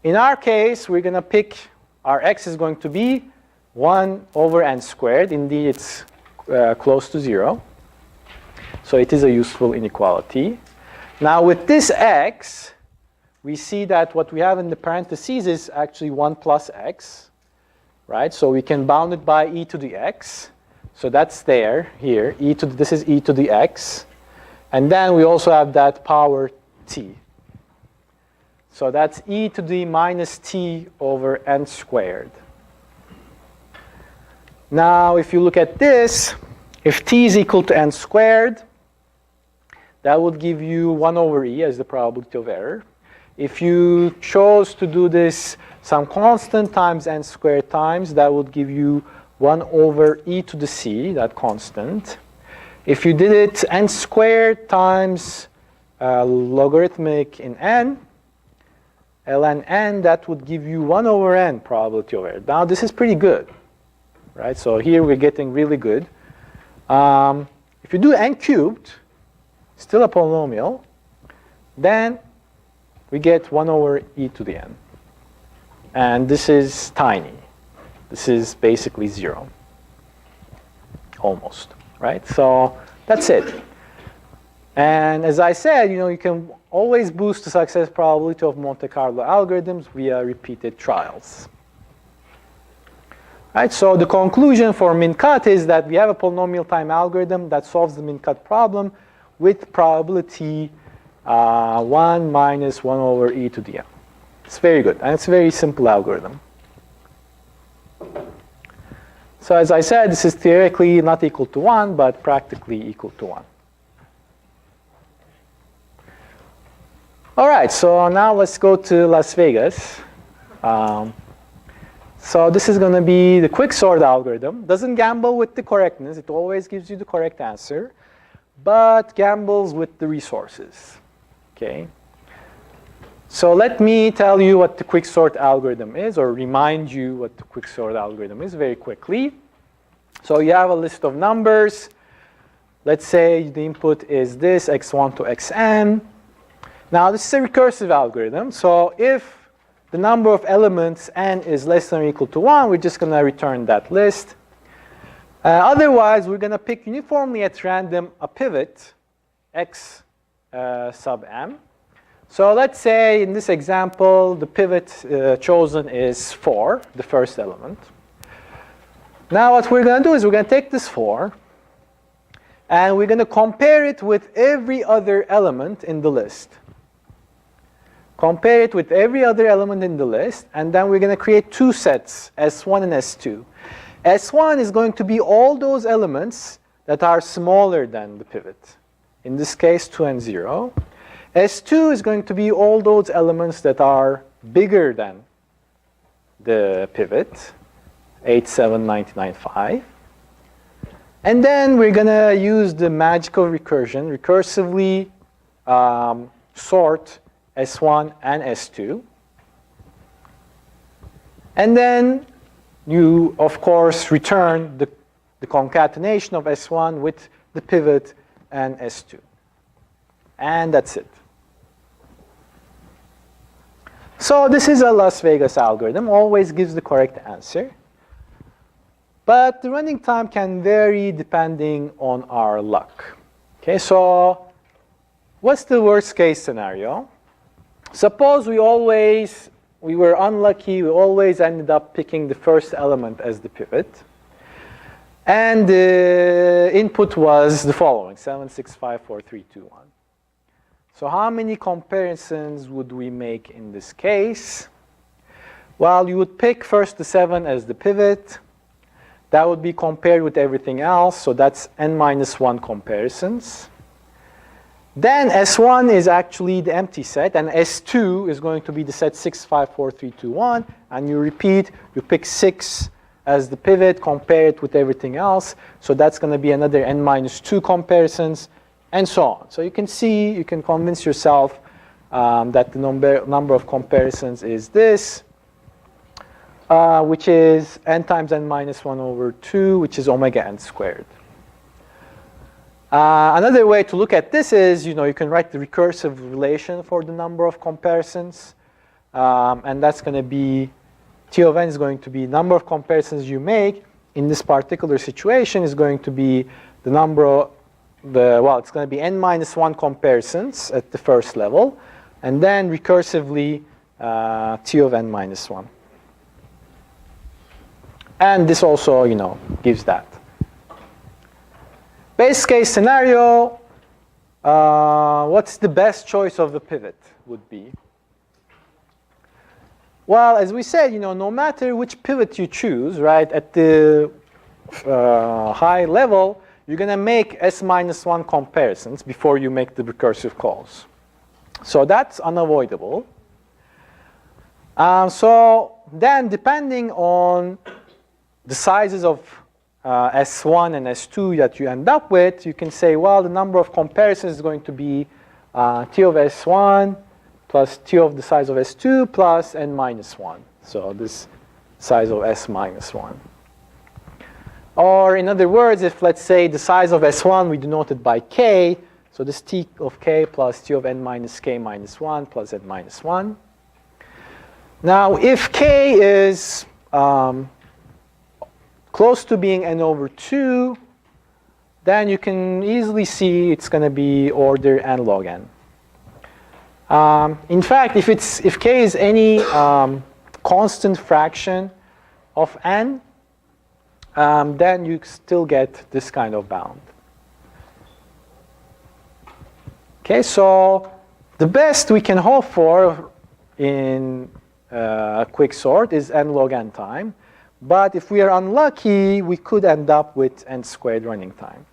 In our case, we're going to pick our x is going to be 1 over n squared. Indeed, it's close to 0. So it is a useful inequality. Now with this x, we see that what we have in the parentheses is actually 1 plus x, right? So we can bound it by e to the x. So that's there, here. This is e to the x. And then we also have that power t. So that's e to the minus t over n squared. Now, if you look at this, if t is equal to n squared, that would give you 1 over e as the probability of error. If you chose to do this some constant times n squared times, that would give you 1 over e to the c, that constant. If you did it n squared times logarithmic in n, ln n, that would give you 1 over n probability of error. Now, this is pretty good, right? So here we're getting really good. If you do n cubed, still a polynomial, then we get 1 over e to the n. And this is tiny. This is basically 0. Almost, right? So that's it. And as I said, you can always boost the success probability of Monte Carlo algorithms via repeated trials. Right, so the conclusion for min-cut is that we have a polynomial time algorithm that solves the min-cut problem with probability 1 minus 1 over e to the n. It's very good, and it's a very simple algorithm. So as I said, this is theoretically not equal to 1, but practically equal to 1. All right, so now let's go to Las Vegas. So this is going to be the quicksort algorithm. Doesn't gamble with the correctness. It always gives you the correct answer, but gambles with the resources. Okay. So let me tell you what the quicksort algorithm is, or remind you what the quicksort algorithm is very quickly. So you have a list of numbers. Let's say the input is this, x1 to xn. Now this is a recursive algorithm. So if the number of elements n is less than or equal to 1, we're just going to return that list. Otherwise, we're going to pick uniformly at random a pivot, x sub m. So let's say in this example, the pivot chosen is 4, the first element. Now what we're going to do is we're going to take this 4, and we're going to compare it with every other element in the list. Compare it with every other element in the list, and then we're going to create two sets, S1 and S2. S1 is going to be all those elements that are smaller than the pivot. In this case, 2 and 0. S2 is going to be all those elements that are bigger than the pivot, 8, 7, 99, 5. And then we're going to use the magical recursion, recursively sort S1 and S2. And then you, of course, return the concatenation of S1 with the pivot and S2. And that's it. So this is a Las Vegas algorithm, always gives the correct answer. But the running time can vary depending on our luck. Okay, so what's the worst case scenario? Suppose we were unlucky, we always ended up picking the first element as the pivot. And the input was the following, 7, 6, 5, 4, 3, 2, 1. So how many comparisons would we make in this case? Well, you would pick first the 7 as the pivot. That would be compared with everything else, so that's n-1 comparisons. Then S1 is actually the empty set, and S2 is going to be the set 6, 5, 4, 3, 2, 1. And you repeat, you pick 6 as the pivot, compare it with everything else. So that's going to be another n-2 comparisons, and so on. So you can see, you can convince yourself that the number of comparisons is this, which is n times n-1 over 2, which is omega n squared. Another way to look at this is, you can write the recursive relation for the number of comparisons. And that's going to be, T of n is going to be number of comparisons you make in this particular situation is going to be the number of it's going to be n-1 comparisons at the first level, and then recursively T of n-1. And this also, gives that. Base case scenario, what's the best choice of the pivot would be? Well, as we said, no matter which pivot you choose, right, at the high level, you're going to make S-1 comparisons before you make the recursive calls. So that's unavoidable. So then, depending on the sizes of S1 and S2 that you end up with, you can say, well, the number of comparisons is going to be T of S1 plus T of the size of S2 plus n-1. So this size of S-1. Or in other words, if let's say the size of S1 we denote it by K, so this T of K plus T of n minus K minus 1 plus n-1. Now, if K is close to being n over 2, then you can easily see it's going to be order n log n. In fact, if K is any constant fraction of n, then you still get this kind of bound. Okay, so the best we can hope for in a quick sort is n log n time. But if we are unlucky, we could end up with n squared running time.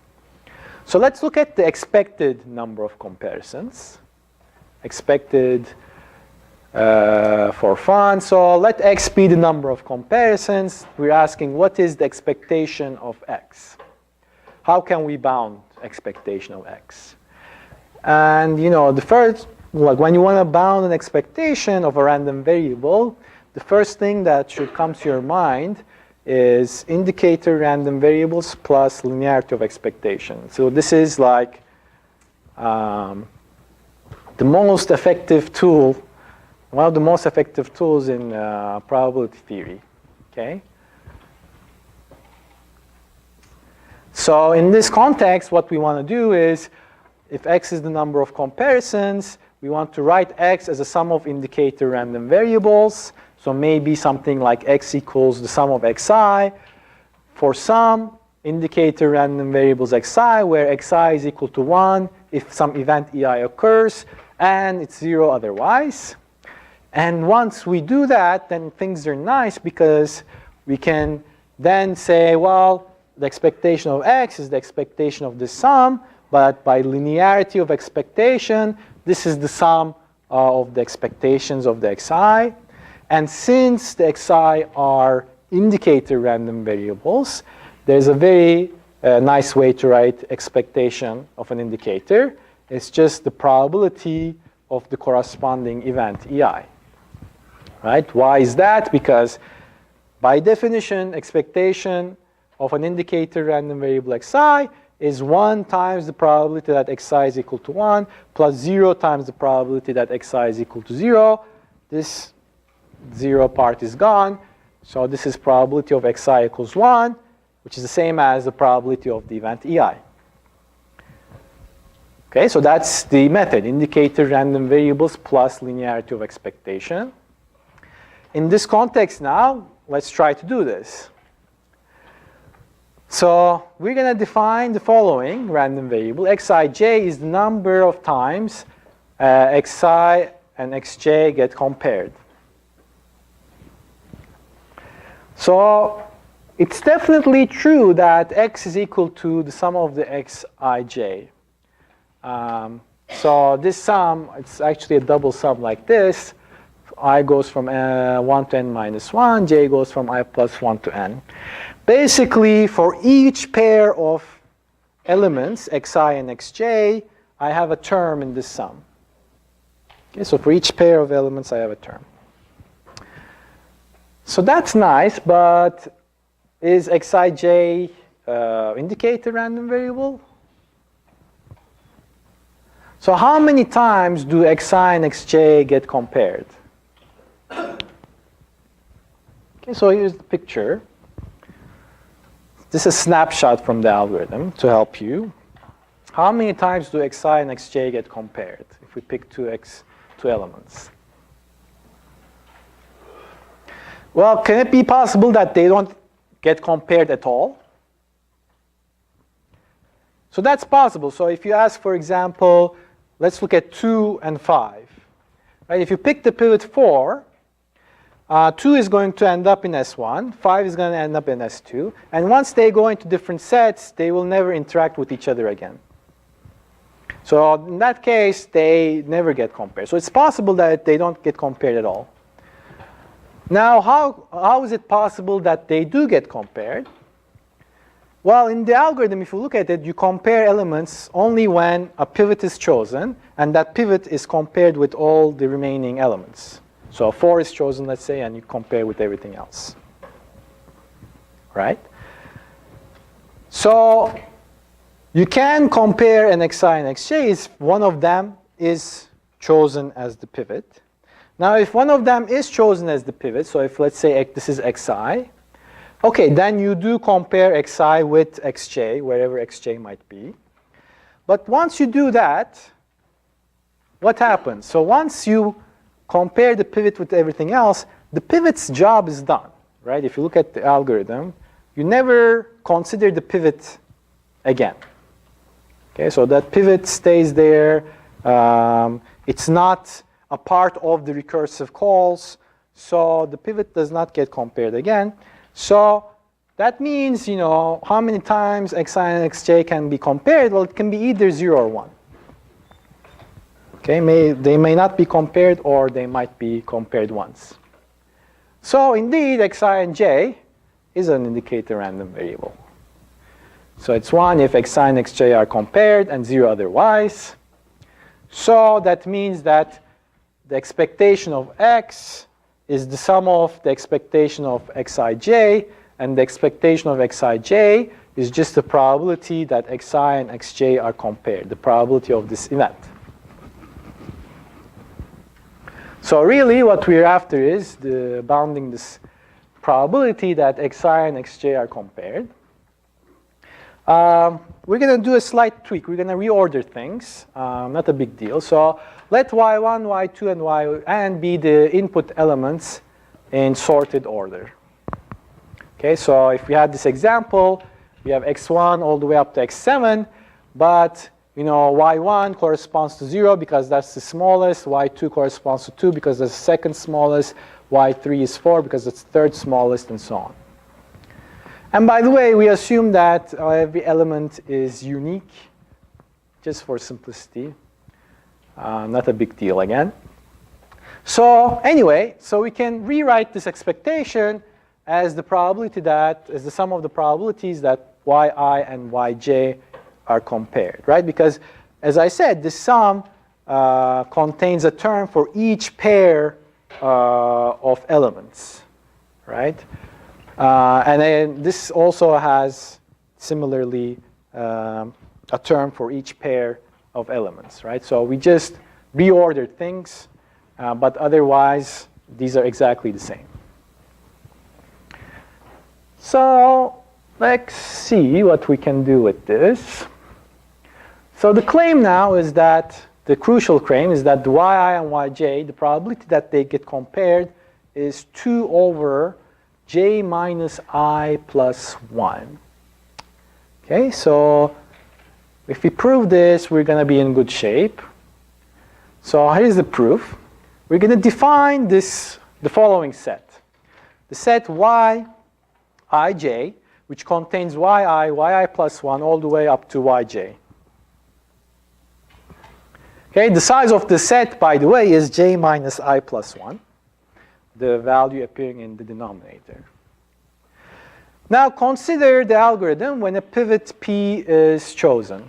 So let's look at the expected number of comparisons. Expected for fun. So let x be the number of comparisons. We're asking what is the expectation of x? How can we bound expectation of x? And the first, when you want to bound an expectation of a random variable, the first thing that should come to your mind is indicator random variables plus linearity of expectation. So this is like the most effective tool, one of the most effective tools in probability theory. Okay. So in this context, what we want to do is, if x is the number of comparisons, we want to write x as a sum of indicator random variables. So maybe something like x equals the sum of xi for some indicator random variables xi, where xi is equal to 1 if some event ei occurs, and it's 0 otherwise. And once we do that, then things are nice because we can then say, well, the expectation of x is the expectation of the sum, but by linearity of expectation, this is the sum of the expectations of the xi. And since the xi are indicator random variables, there's a very a nice way to write expectation of an indicator. It's just the probability of the corresponding event, EI. Right? Why is that? Because by definition, expectation of an indicator random variable xi is 1 times the probability that xi is equal to 1 plus 0 times the probability that xi is equal to 0. This 0 part is gone. So this is probability of xi equals 1, which is the same as the probability of the event EI. Okay, so that's the method, indicator random variables plus linearity of expectation. In this context now, let's try to do this. So we're going to define the following random variable. Xij is the number of times xi and xj get compared. So it's definitely true that x is equal to the sum of the xij. So this sum, it's actually a double sum like this. I goes from 1 to n minus 1, j goes from I plus 1 to n. Basically, for each pair of elements, xi and xj, I have a term in this sum. Okay, so for each pair of elements, I have a term. So that's nice, but is xij indicate a random variable? So how many times do xi and xj get compared? Okay, so here's the picture. This is a snapshot from the algorithm to help you. How many times do xi and xj get compared if we pick two elements? Well, can it be possible that they don't get compared at all? So that's possible. So if you ask, for example, let's look at 2 and 5. Right? If you pick the pivot 4, 2 is going to end up in S1, 5 is going to end up in S2, and once they go into different sets, they will never interact with each other again. So in that case, they never get compared. So it's possible that they don't get compared at all. Now, how is it possible that they do get compared? Well, in the algorithm, if you look at it, you compare elements only when a pivot is chosen, and that pivot is compared with all the remaining elements. So 4 is chosen, let's say, and you compare with everything else. Right? So you can compare an xi and xj if one of them is chosen as the pivot. Now, if one of them is chosen as the pivot, so if let's say this is xi, okay, then you do compare xi with xj, wherever xj might be. But once you do that, what happens? So once you compare the pivot with everything else, the pivot's job is done, right? If you look at the algorithm, you never consider the pivot again. Okay, so that pivot stays there. It's not a part of the recursive calls, so the pivot does not get compared again. So that means, you know, how many times xi and xj can be compared? Well, it can be either 0 or 1. Okay, they may not be compared, or they might be compared once. So indeed, xi and j is an indicator random variable. So it's 1 if xi and xj are compared, and 0 otherwise. So that means that the expectation of x is the sum of the expectation of xij, and the expectation of xij is just the probability that xi and xj are compared, the probability of this event. So really what we're after is bounding this probability that xi and xj are compared. We're going to do a slight tweak. We're going to reorder things, not a big deal. So let y1, y2, and yn be the input elements in sorted order. Okay, so if we had this example, we have x1 all the way up to x7, but you know, y1 corresponds to 0 because that's the smallest, y2 corresponds to 2 because that's the second smallest, y3 is 4 because it's the third smallest, and so on. And by the way, we assume that every element is unique, just for simplicity. Not a big deal again. So anyway, so we can rewrite this expectation as the probability that, as the sum of the probabilities that yi and yj are compared, right? Because, as I said, the sum contains a term for each pair of elements, right? And then this also has, similarly, a term for each pair of elements, right? So we just reordered things, but otherwise, these are exactly the same. So let's see what we can do with this. So the claim now is that, the crucial claim is that the yi and yj, the probability that they get compared is 2 over j minus I plus 1. Okay, so if we prove this, we're going to be in good shape. So here's the proof. We're going to define the following set. The set yij, which contains yi plus 1 all the way up to yj. Okay, the size of the set, by the way, is j minus I plus 1, the value appearing in the denominator. Now consider the algorithm when a pivot P is chosen.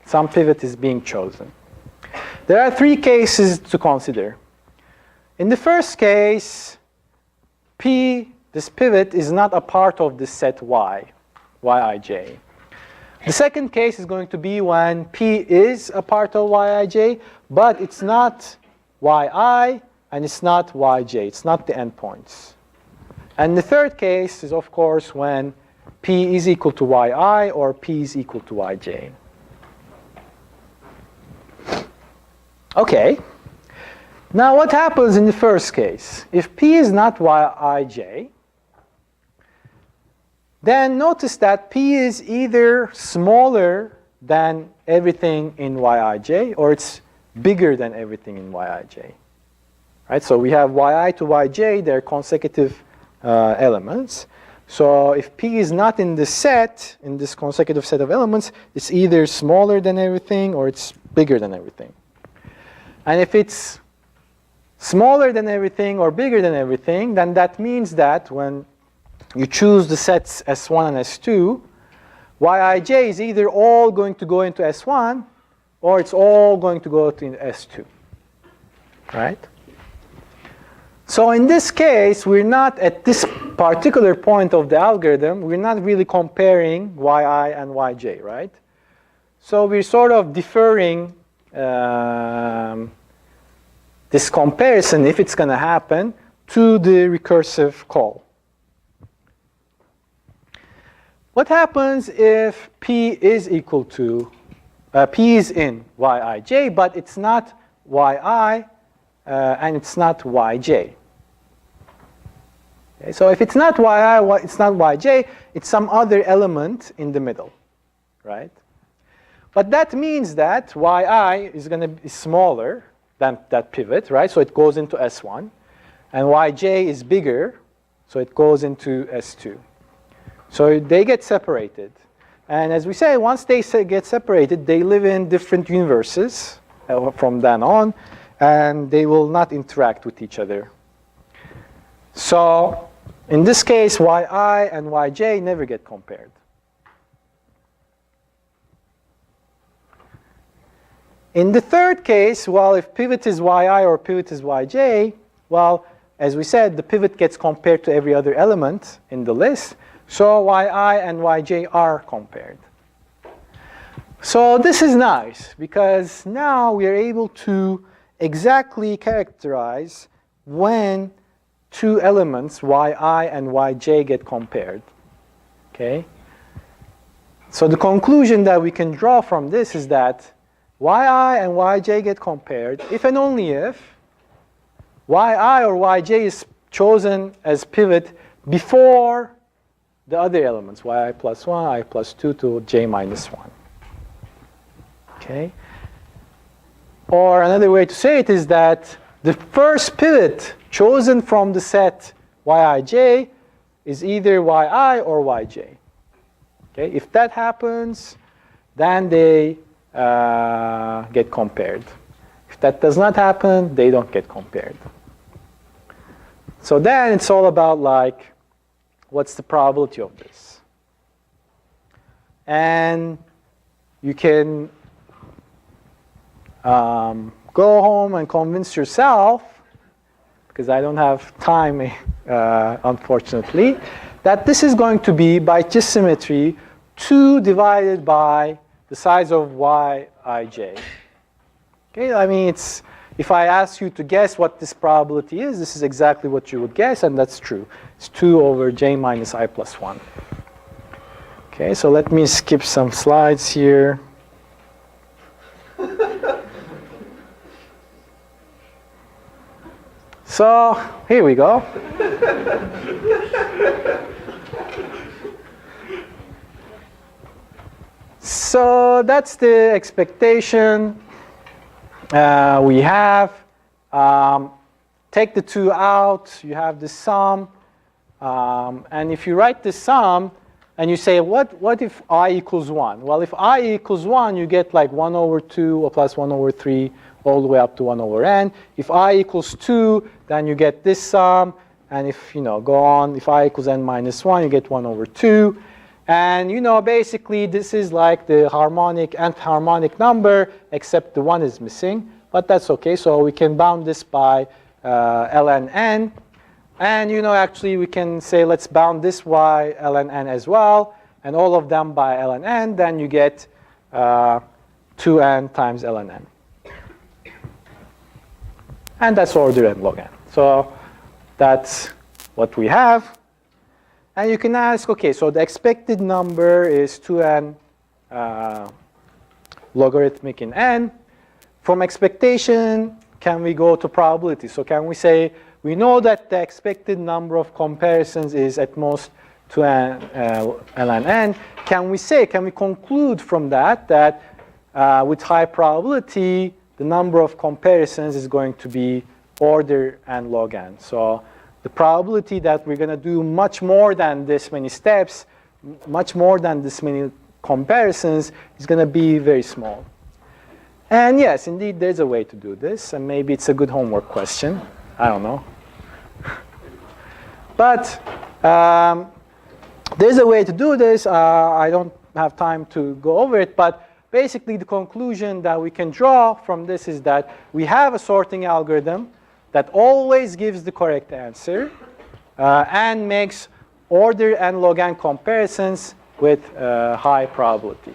Some pivot is being chosen. There are 3 cases to consider. In the first case, P, this pivot, is not a part of the set yij. The second case is going to be when P is a part of yij, but it's not yi and it's not yj. It's not the endpoints. And the third case is, of course, when P is equal to yi or P is equal to yj. Okay. Now what happens in the first case? If P is not yij, then notice that P is either smaller than everything in yij or it's bigger than everything in yij. Right? So we have yi to yj, they're consecutive elements. So if P is not in the set, in this consecutive set of elements, it's either smaller than everything or it's bigger than everything. And if it's smaller than everything or bigger than everything, then that means that when you choose the sets S1 and S2, yij is either all going to go into S1 or it's all going to go into S2. Right? So in this case, we're not at this particular point of the algorithm, we're not really comparing yi and yj, right? So we're sort of deferring this comparison, if it's going to happen, to the recursive call. What happens if P is equal to, P is in yij, but it's not yi and it's not yj? Okay, so if it's not yi, it's not yj, it's some other element in the middle, right? But that means that yi is going to be smaller than that pivot, right? So it goes into S1. And yj is bigger, so it goes into S2. So they get separated. And as we say, once they get separated, they live in different universes from then on, and they will not interact with each other. So in this case, yi and yj never get compared. In the third case, well, if pivot is yi or pivot is yj, well, as we said, the pivot gets compared to every other element in the list. So yi and yj are compared. So this is nice, because now we are able to exactly characterize when 2 elements, yi and yj, get compared. Okay? So the conclusion that we can draw from this is that yi and yj get compared if and only if yi or yj is chosen as pivot before the other elements, yi plus 1, I plus 2 to j minus 1. Okay? Or another way to say it is that the first pivot chosen from the set yij is either yi or yj. Okay? If that happens, then they get compared. If that does not happen, they don't get compared. So then it's all about, like, what's the probability of this? and you can go home and convince yourself, because I don't have time, unfortunately, that this is going to be, by just symmetry, 2 divided by the size of yij. Okay, I mean, if I ask you to guess what this probability is, this is exactly what you would guess, and that's true. It's 2 over j minus I plus 1. Okay, so let me skip some slides here. So here we go. So that's the expectation we have. Take the 2 out, you have the sum. And if you write the sum, and you say, what if I equals 1? Well, if I equals 1, you get like 1 over 2 or plus 1 over 3 all the way up to 1 over n. If I equals 2, then you get this sum. And if, go on, if I equals n minus 1, you get 1 over 2. And, basically, this is like the nth harmonic number, except the 1 is missing. But that's OK. So we can bound this by ln n. And, actually, we can say, let's bound this y ln n as well, and all of them by ln n. Then you get 2n times ln n. And that's order n log n. So that's what we have. And you can ask, OK, so the expected number is 2n logarithmic in n. From expectation, can we go to probability? So can we say, we know that the expected number of comparisons is at most 2n ln n. Can we conclude from that with high probability, the number of comparisons is going to be order n log n. So the probability that we're going to do much more than this many steps, much more than this many comparisons, is going to be very small. And yes, indeed, there's a way to do this. And maybe it's a good homework question. I don't know. But there's a way to do this. I don't have time to go over it. But basically, the conclusion that we can draw from this is that we have a sorting algorithm that always gives the correct answer and makes order n log n comparisons with high probability.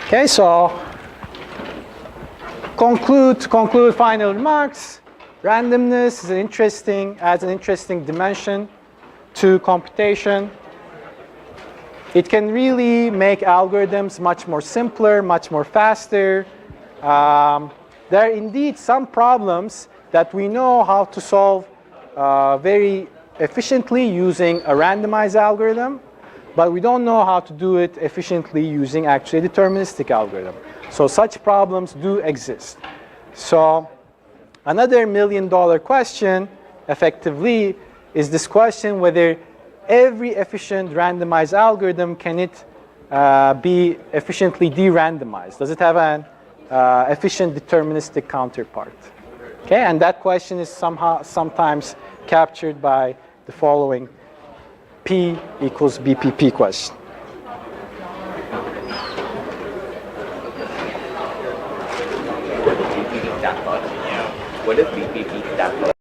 OK, so conclude final remarks. Randomness is adds an interesting dimension to computation. It can really make algorithms much more simpler, much more faster. There are indeed some problems that we know how to solve very efficiently using a randomized algorithm, but we don't know how to do it efficiently using actually a deterministic algorithm. So such problems do exist. So another $1 million question, effectively, is this question whether every efficient randomized algorithm can it be efficiently de-randomized? Does it have an efficient deterministic counterpart? Okay, and that question is sometimes captured by the following P equals BPP question. What if BPP